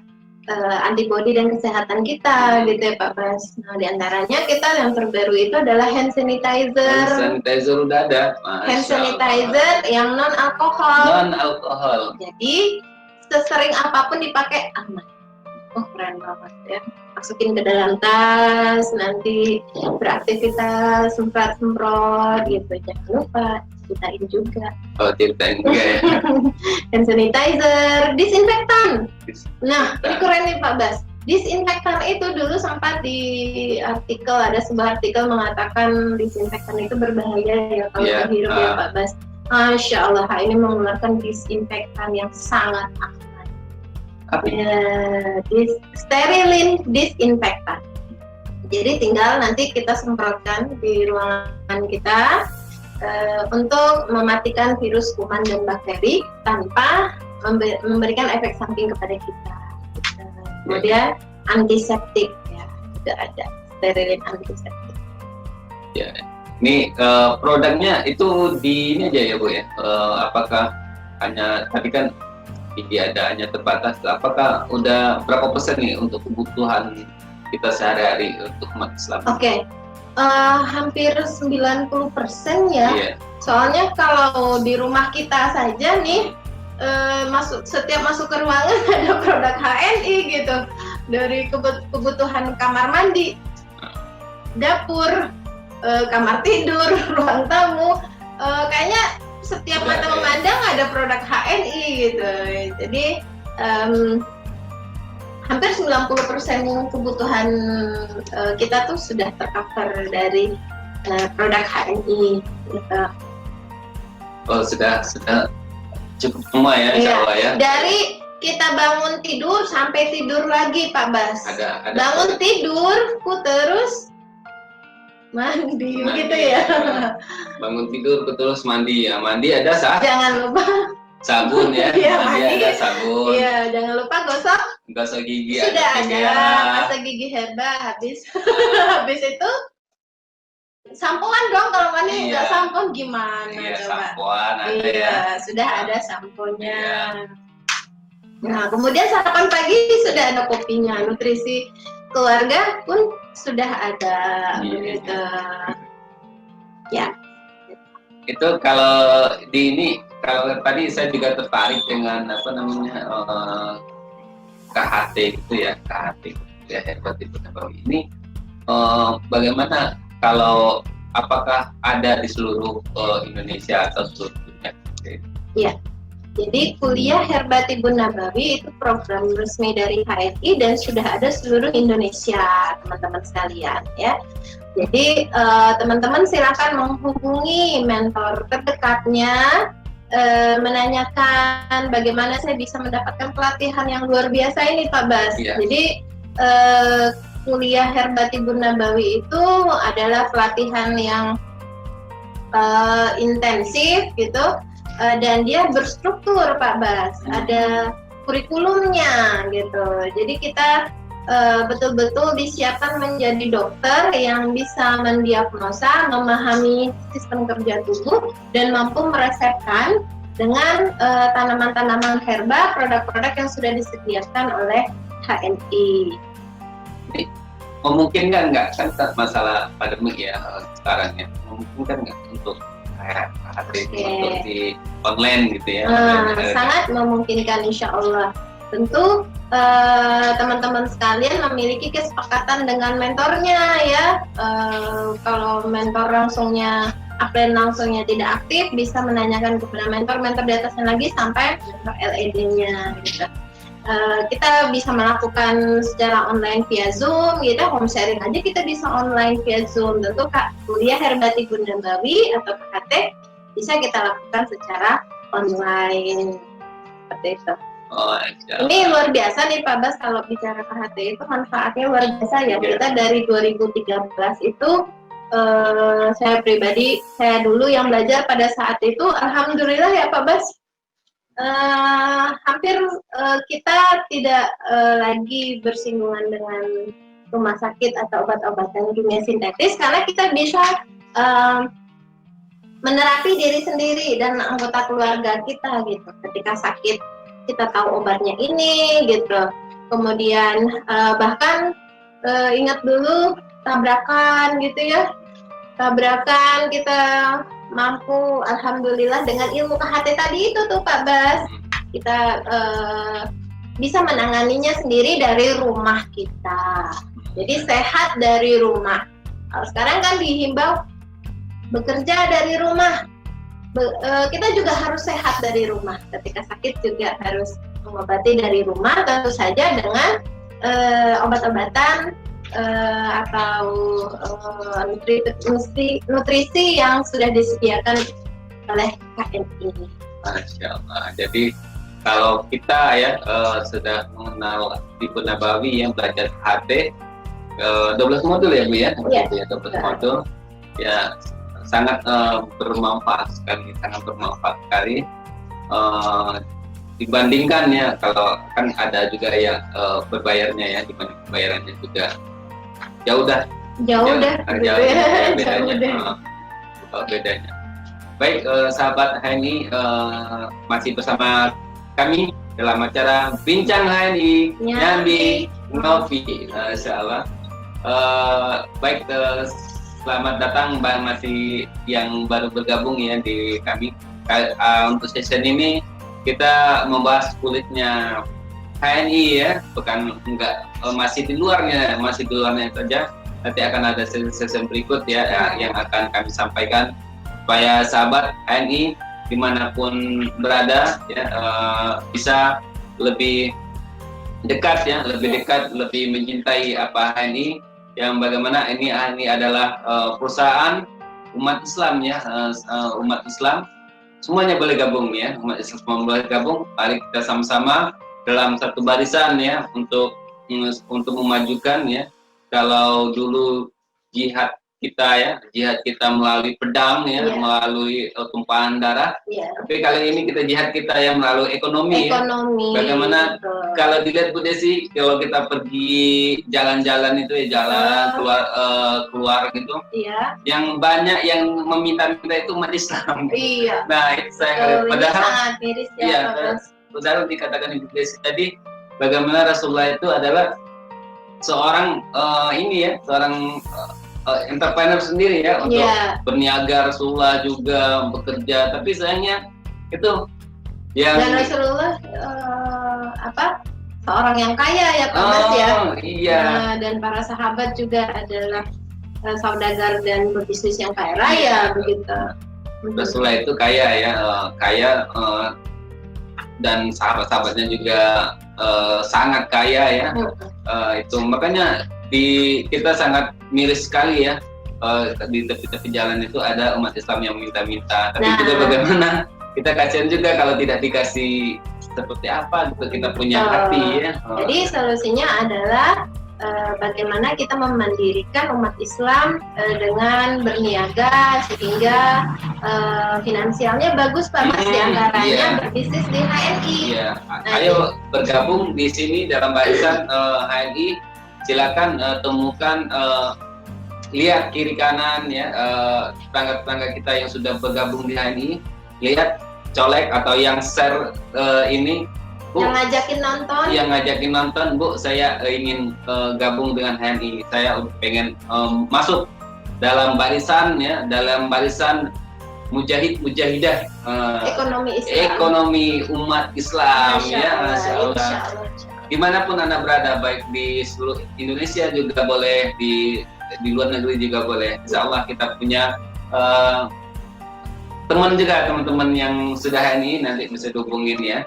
antibodi dan kesehatan kita gitu ya Pak Bas. Nah, diantaranya kita yang terbaru itu adalah hand sanitizer. Hand sanitizer udah ada. Hand sanitizer yang non alkohol. Jadi sesering apapun dipakai aman. Keren banget ya. Masukin ke dalam tas, nanti beraktivitas semprot gitu. Jangan lupa ceritain juga. Ceritain juga ya. Hand sanitizer, disinfektan. Nah, ini keren nih Pak Bas. Disinfektan itu dulu sempat di artikel, ada sebuah artikel mengatakan disinfektan itu berbahaya ya kalau terhirup ya Pak Bas. Masya Allah, ini mengeluarkan disinfektan yang sangat aman. Sterilin disinfektan. Jadi tinggal nanti kita semprotkan di ruangan kita untuk mematikan virus, kuman, dan bakteri tanpa memberikan efek samping kepada kita. Kemudian antiseptik ya, tidak ada sterilin antiseptik. Ya, ini produknya itu di ini aja ya Bu ya. Apakah hanya tadi kan hanya terbatas? Apakah udah berapa persen nih untuk kebutuhan kita sehari-hari untuk umat Islam? Oke. Hampir 90% ya. Soalnya kalau di rumah kita saja nih setiap masuk ke ruangan ada produk HNI gitu, dari kebutuhan kamar mandi, dapur, kamar tidur, ruang tamu, kayaknya setiap mata memandang ada produk HNI gitu. Jadi hampir 90% kebutuhan kita tuh sudah tercover dari produk HNI gitu. Oh, sudah cukup semua ya, insya Allah ya. Dari kita bangun tidur sampai tidur lagi Pak Bas. Ada bangun tidur, terus mandi gitu ya. Bangun tidur terus mandi ya. Mandi ada jangan lupa sabun ya. Mandi ada sabun. Iya, jangan lupa gosok gigi. Sudah ada pasta gigi Herba habis. Habis itu sampoan dong, kalau mandi nggak sampo gimana coba? Sampoan ada ya. Sudah ada samponya. Nah, kemudian sarapan pagi sudah ada kopinya, nutrisi keluarga pun sudah ada. Gitu. Ya. Itu kalau tadi saya juga tertarik dengan KHT gitu ya, Herbal Tibu Nabawi ini bagaimana? Kalau apakah ada di seluruh Indonesia atau seluruh dunia? Iya, jadi kuliah Herbal Tibu Nabawi itu program resmi dari HNI dan sudah ada seluruh Indonesia, teman-teman sekalian ya. Jadi teman-teman silakan menghubungi mentor terdekatnya, menanyakan bagaimana saya bisa mendapatkan pelatihan yang luar biasa ini Pak Bas. Iya. Jadi kuliah Herbal Tibu Nabawi itu adalah pelatihan yang intensif gitu, dan dia berstruktur Pak Bas. Ada kurikulumnya gitu. Jadi kita betul-betul disiapkan menjadi dokter yang bisa mendiagnosa, memahami sistem kerja tubuh, dan mampu meresepkan dengan tanaman-tanaman herba, produk-produk yang sudah disediakan oleh HNI. Memungkinkan nggak kan masalah pandemi ya sekarang ya, memungkinkan nggak untuk untuk di online gitu ya? Sangat memungkinkan insya Allah. Tentu teman-teman sekalian memiliki kesepakatan dengan mentornya ya. Kalau mentor upline langsungnya tidak aktif, bisa menanyakan kepada mentor di atasnya lagi sampai mentor LED-nya gitu. Kita bisa melakukan secara online via Zoom, gitu, home sharing aja kita bisa online via Zoom. Tentu kuliah Herbal Tibu Nabawi atau KHT bisa kita lakukan secara online seperti itu. Ini luar biasa nih Pak Bas, kalau bicara KHT itu manfaatnya luar biasa ya. Kita dari 2013 itu saya pribadi, saya dulu yang belajar pada saat itu, alhamdulillah ya Pak Bas. Hampir kita tidak lagi bersinggungan dengan rumah sakit atau obat-obatan kimia sintetis, karena kita bisa menerapi diri sendiri dan anggota keluarga kita gitu. Ketika sakit kita tahu obatnya ini gitu. Kemudian bahkan ingat dulu tabrakan gitu ya, tabrakan kita mampu alhamdulillah dengan ilmu KHT tadi itu tuh Pak Bas, kita bisa menanganinya sendiri dari rumah kita. Jadi sehat dari rumah. Kalau sekarang kan dihimbau bekerja dari rumah. Kita juga harus sehat dari rumah. Ketika sakit juga harus mengobati dari rumah, tentu saja dengan obat-obatan atau nutrisi yang sudah disediakan oleh KNI. Masya Allah. Jadi kalau kita ya sudah mengenal Tibu Nabawi yang belajar HT 12 modul ya Bu ya, yeah. Ya 12 modul ya sangat bermanfaat sekali, dibandingkan ya kalau kan ada juga yang berbayarnya ya, dibanding bayarannya juga jauh bedanya. Baik sahabat HNI, masih bersama kami dalam acara Bincang HNI Nyambi Ngopi, insyaallah. Baik, selamat datang masih yang baru bergabung ya di kami. Untuk session ini kita membahas kulitnya HNI ya, bukan enggak masih di luarnya saja. Nanti akan ada session berikut ya yang akan kami sampaikan supaya sahabat HNI dimanapun berada ya bisa lebih dekat ya, lebih mencintai apa HNI, yang bagaimana ini adalah perusahaan umat Islam ya, umat Islam semuanya boleh gabung ya, umat Islam semua boleh gabung. Mari kita sama-sama dalam satu barisan ya untuk memajukan ya. Kalau dulu jihad kita melalui pedang ya, melalui tumpahan darah. Tapi kali ini jihad kita yang melalui ekonomi. Ya. Bagaimana kalau dilihat Bu Desi, kalau kita pergi jalan-jalan itu ya, keluar gitu, yang banyak yang meminta-minta itu umat Islam. Iya. Nah itu saya padahal sangat miris ya. Padahal dikatakan Ibu Desi tadi, bagaimana Rasulullah itu adalah seorang entrepreneur sendiri ya, untuk berniaga. Rasulullah juga bekerja, tapi sayangnya itu yang dan Rasulullah seorang yang kaya ya Pak Mas ya. Iya. Dan para sahabat juga adalah saudagar dan berbisnis yang kaya raya begitu. Rasulullah itu kaya ya, dan sahabat-sahabatnya juga sangat kaya ya. Itu makanya kita sangat miris sekali ya, di tepi-tepi jalan itu ada umat Islam yang minta-minta. Tapi juga bagaimana kita kasihan juga kalau tidak dikasih seperti apa gitu, kita punya hati ya. Jadi solusinya adalah bagaimana kita memandirikan umat Islam dengan berniaga sehingga finansialnya bagus Pak Mas, diantaranya berbisnis di HNI. Ayo bergabung di sini dalam barisan HNI. Silakan temukan, lihat kiri kanan ya, tetangga-tetangga kita yang sudah bergabung di HNI, lihat, colek atau yang share ini, Bu, yang ngajakin nonton, Bu, saya ingin gabung dengan HNI, saya pengen masuk dalam barisan ya, dalam barisan mujahidah ekonomi umat Islam. Masya Allah. Dimanapun Anda berada, baik di seluruh Indonesia juga boleh, di luar negeri juga boleh. Insya Allah kita punya teman-teman yang sudah HNI, nanti bisa dihubungin ya.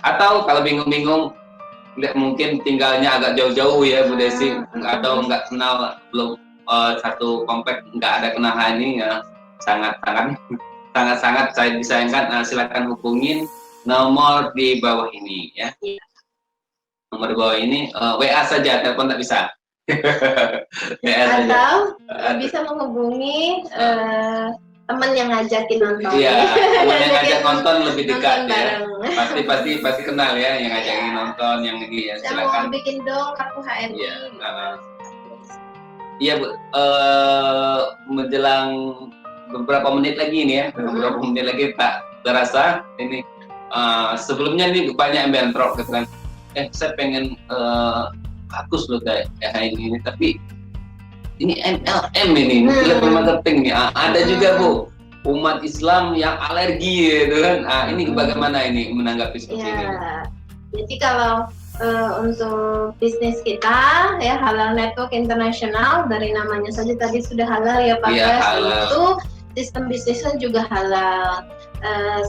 Atau kalau bingung-bingung, mungkin tinggalnya agak jauh-jauh ya Bu Desi, atau nggak kenal, belum satu komplek nggak ada kenal HNI ya, sangat saya disayangkan. Silakan hubungin nomor di bawah ini ya. Nomor di bawah ini, WA saja, telepon tak bisa. Atau bisa menghubungi teman yang ngajakin nonton. Iya, teman yang ngajak nonton lebih dekat ya. Pasti kenal ya, yang ngajakin nonton, yang ini ya. Silakan. Saya mau bikin dong kartu HNI. Iya Bu, menjelang beberapa menit lagi ini ya, beberapa menit lagi tak terasa ini. Sebelumnya nih banyak yang bentrok gitu kan. Saya pengen bagus loh kayak ini, tapi ini MLM ini, level marketing nih. Ada juga Bu, umat Islam yang alergi gitu kan. Ini bagaimana ini menanggapi seperti ini? Jadi kalau untuk bisnis kita ya, Halal Network International, dari namanya saja tadi sudah halal ya Pak Gas, itu sistem bisnisnya juga halal,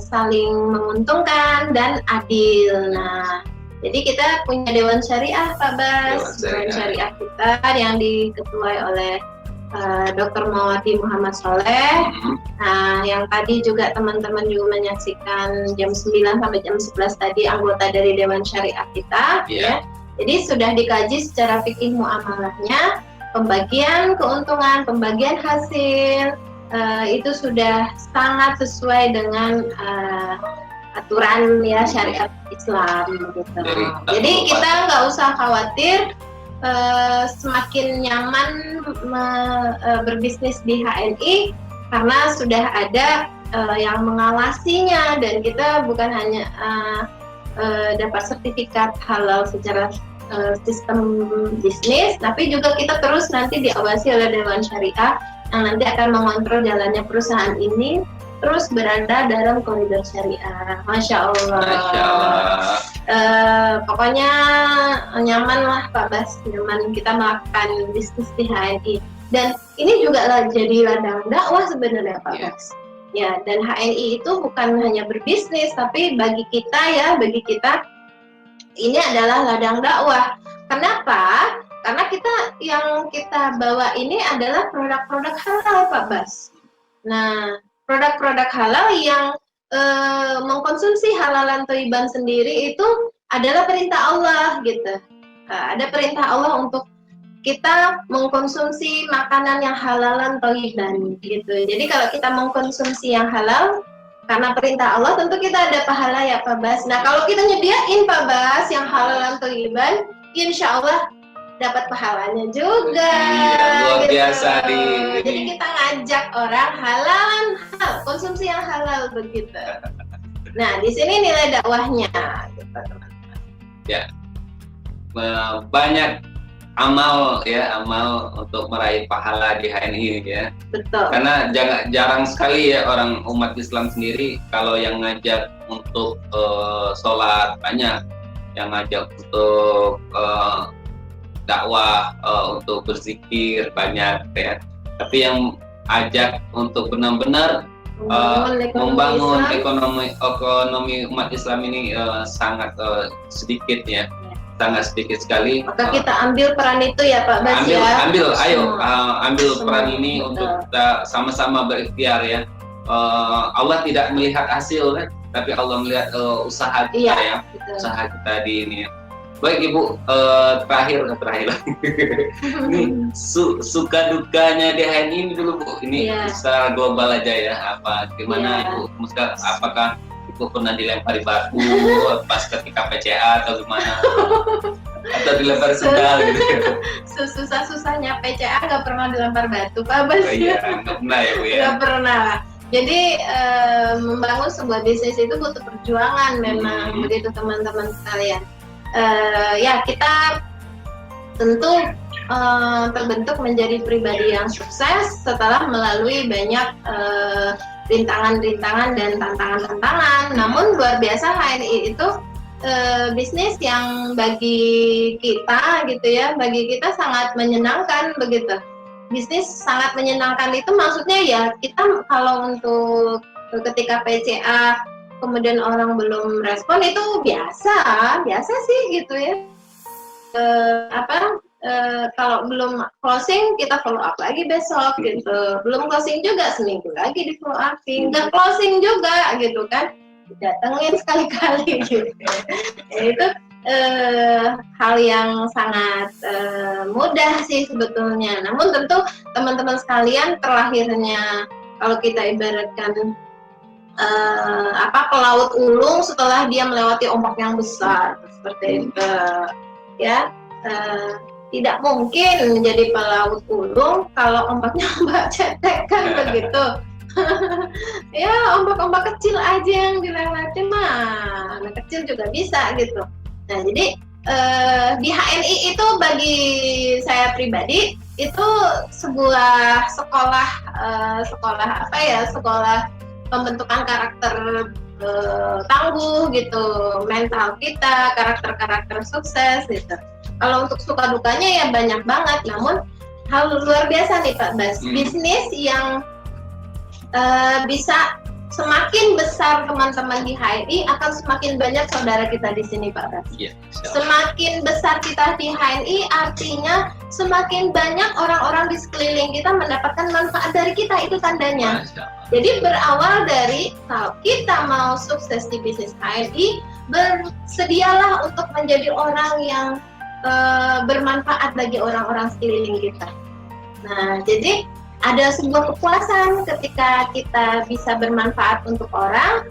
saling menguntungkan dan adil. Nah, Jadi kita punya Dewan Syariah Pak Bas, Dewan Syariah kita yang diketuai oleh Dr. Mawati Muhammad Soleh. Nah, yang tadi juga teman-teman juga menyaksikan jam 9 sampai jam 11 tadi anggota dari Dewan Syariah kita, ya. Jadi sudah dikaji secara fikih muamalahnya, pembagian keuntungan, pembagian hasil, itu sudah sangat sesuai dengan aturan ya syariat Islam gitu. Jadi kita nggak usah khawatir. Semakin nyaman berbisnis di HNI karena sudah ada yang mengawasinya, dan kita bukan hanya dapat sertifikat halal secara sistem bisnis, tapi juga kita terus nanti diawasi oleh Dewan Syariah yang nanti akan mengontrol jalannya perusahaan ini terus berada dalam koridor syariah. Masya Allah. Masya Allah. Pokoknya nyaman lah Pak Bas, nyaman kita melakukan bisnis di HNI. Dan ini juga jadi ladang dakwah sebenarnya Pak Bas. Ya, dan HNI itu bukan hanya berbisnis, tapi bagi kita ini adalah ladang dakwah. Kenapa? Karena yang kita bawa ini adalah produk-produk halal Pak Bas. Nah, produk-produk halal yang mengkonsumsi halalan thayyiban sendiri itu adalah perintah Allah gitu. Ada perintah Allah untuk kita mengkonsumsi makanan yang halalan thayyiban gitu. Jadi kalau kita mengkonsumsi yang halal karena perintah Allah, tentu kita ada pahala ya Pak Bas. Nah, kalau kita nyediain Pak Bas yang halalan thayyiban, insya Allah dapat pahalanya juga. Luar gitu. Biasa Jadi kita ngajak orang halal, konsumsi yang halal begitu. Nah, di sini nilai dakwahnya, gitu, teman-teman. Ya, banyak amal untuk meraih pahala di HNI ya. Betul. Karena jarang sekali ya orang umat Islam sendiri kalau yang ngajak untuk sholat, banyak yang ngajak untuk dakwah, untuk berzikir banyak ya. Tapi yang ajak untuk benar-benar membangun ekonomi umat Islam ini sangat sedikit ya. Sangat sedikit sekali. Maka kita ambil peran itu ya Pak Bas ambil peran ini untuk kita sama-sama berikhtiar ya. Allah tidak melihat hasil kan, tapi Allah melihat usaha kita ya. Betul. Usaha kita di ini ya. Baik Ibu, terakhir ini suka dukanya di HNI ini dulu Bu. Ini secara global aja ya. Gimana Ibu? Apakah Ibu pernah dilempari batu pas ketika PCA atau gimana? Atau dilempar sendal gitu? Susah-susahnya PCA nggak pernah dilempar batu Pak Bas. Iya, nggak pernah ya Bu ya? Nggak pernah. Jadi membangun sebuah bisnis itu butuh perjuangan memang, begitu teman-teman sekalian. Ya kita tentu terbentuk menjadi pribadi yang sukses setelah melalui banyak rintangan-rintangan dan tantangan-tantangan. Namun luar biasa HNI itu bisnis yang bagi kita gitu ya, bagi kita sangat menyenangkan begitu. Bisnis sangat menyenangkan itu maksudnya ya kita kalau untuk ketika PCA kemudian orang belum respon itu biasa sih gitu ya. Kalau belum closing kita follow up lagi besok gitu. Belum closing juga seminggu lagi di follow up. Nggak closing juga gitu kan. Datengin sekali-kali gitu. Itu hal yang sangat mudah sih sebetulnya. Namun tentu teman-teman sekalian terlahirnya kalau kita ibaratkan pelaut ulung setelah dia melewati ombak yang besar seperti itu ya. Tidak mungkin menjadi pelaut ulung kalau ombaknya ombak cetek kan begitu. Ya ombak-ombak kecil aja yang dilewati mah, anak kecil juga bisa gitu. Nah jadi di HNI itu bagi saya pribadi itu sebuah sekolah pembentukan karakter tangguh gitu, mental kita, karakter sukses gitu. Kalau untuk suka dukanya ya banyak banget, namun hal luar biasa nih Pak Bas, bisnis yang bisa semakin besar teman-teman di HNI akan semakin banyak saudara kita di sini Pak Bas. Semakin besar kita di HNI, artinya semakin banyak orang-orang di sekeliling kita mendapatkan manfaat dari kita, itu tandanya. Jadi berawal dari kalau kita mau sukses di bisnis HNI, bersedialah untuk menjadi orang yang bermanfaat bagi orang-orang sekeliling kita. Nah, jadi ada sebuah kepuasan ketika kita bisa bermanfaat untuk orang.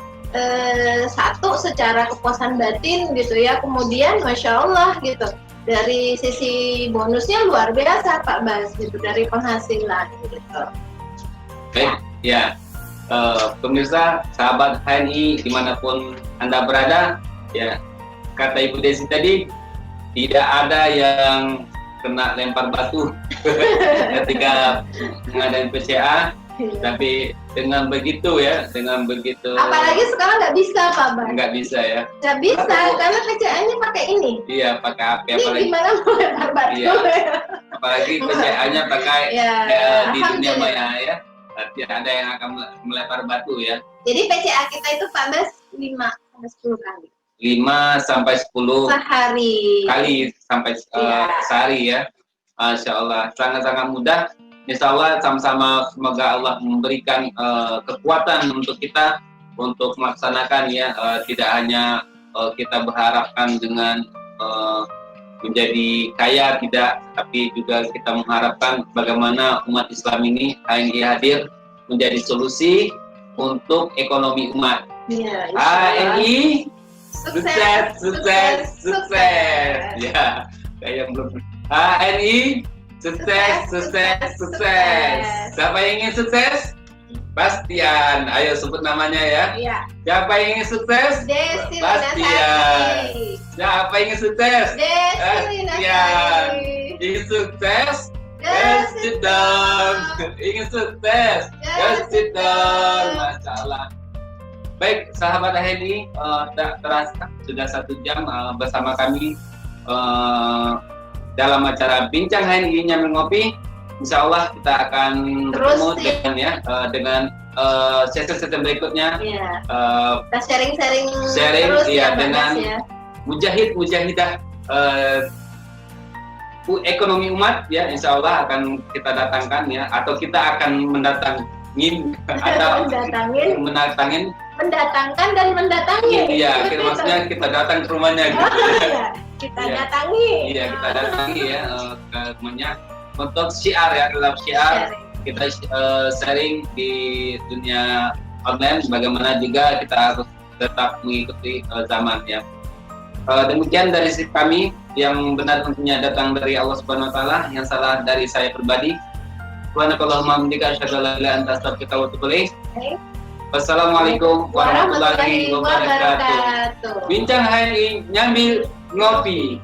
Satu secara kepuasan batin gitu ya, kemudian Masya Allah gitu, dari sisi bonusnya luar biasa Pak Bas gitu, dari penghasilan gitu. Baik, ya pemirsa sahabat HNI dimanapun Anda berada, ya kata Ibu Desi tadi, tidak ada yang kena lempar batu ketika mengadakan PCA. Tapi dengan begitu ya, dengan begitu. Apalagi sekarang nggak bisa Pak Bas. Nggak bisa ya. Nggak bisa karena PCA-nya pakai ini. Iya, pakai api. Ini apalagi gimana mau lempar batu? Iya. Apalagi PCA-nya pakai di dunia maya ya. Tidak ada yang akan melempar batu ya. Jadi PCA kita itu Pak Bas 5-10 kali. 5 sampai 10 sehari. Kali sampai sehari ya. Masya Allah, sangat-sangat mudah. Insya Allah sama-sama semoga Allah memberikan kekuatan untuk kita untuk melaksanakan ya, tidak hanya kita berharapkan dengan menjadi kaya, tidak, tapi juga kita mengharapkan bagaimana umat Islam ini HNI hadir menjadi solusi untuk ekonomi umat. Ya, HNI sukses, sukses, sukses. Ya, kayak belum HNI sukses, sukses, sukses. Siapa yang ingin sukses? Bastian. Ayo sebut namanya ya. Iya. Siapa yang ingin sukses? Desi Bastian. Siapa yang ingin sukses? Desi Bastian. Ingin sukses? Desi dong. Ingin sukses? Desi dong. Masya Allah. Baik, sahabat HNI, tak terasa sudah 1 jam bersama kami dalam acara Bincang HNI Nyambil Ngopi. Insya Allah kita akan bertemu dengan sesi-sesi berikutnya. Kita sharing terus ya, dengan mujahid-mujahidah ekonomi umat ya. Insya Allah akan kita datangkan ya, atau kita akan mendatangin atau mendatangkan dan mendatangi. Iya, maksudnya kita datang ke rumahnya gitu. Kita datangi. Iya, kita datangi ya ke rumahnya untuk syiar ya, dalam syiar kita sharing di dunia online, bagaimana juga kita harus tetap mengikuti zaman ya. Demikian dari kami, yang benar tentunya datang dari Allah Subhanahu wa taala, yang salah dari saya pribadi. Subhanakallahumma wa bihamdika asyhadu an la ilaha illa anta astaghfiruka wa atubu ilaik. Wassalamualaikum warahmatullahi wabarakatuh. Bincang HNI Nyambil Ngopi.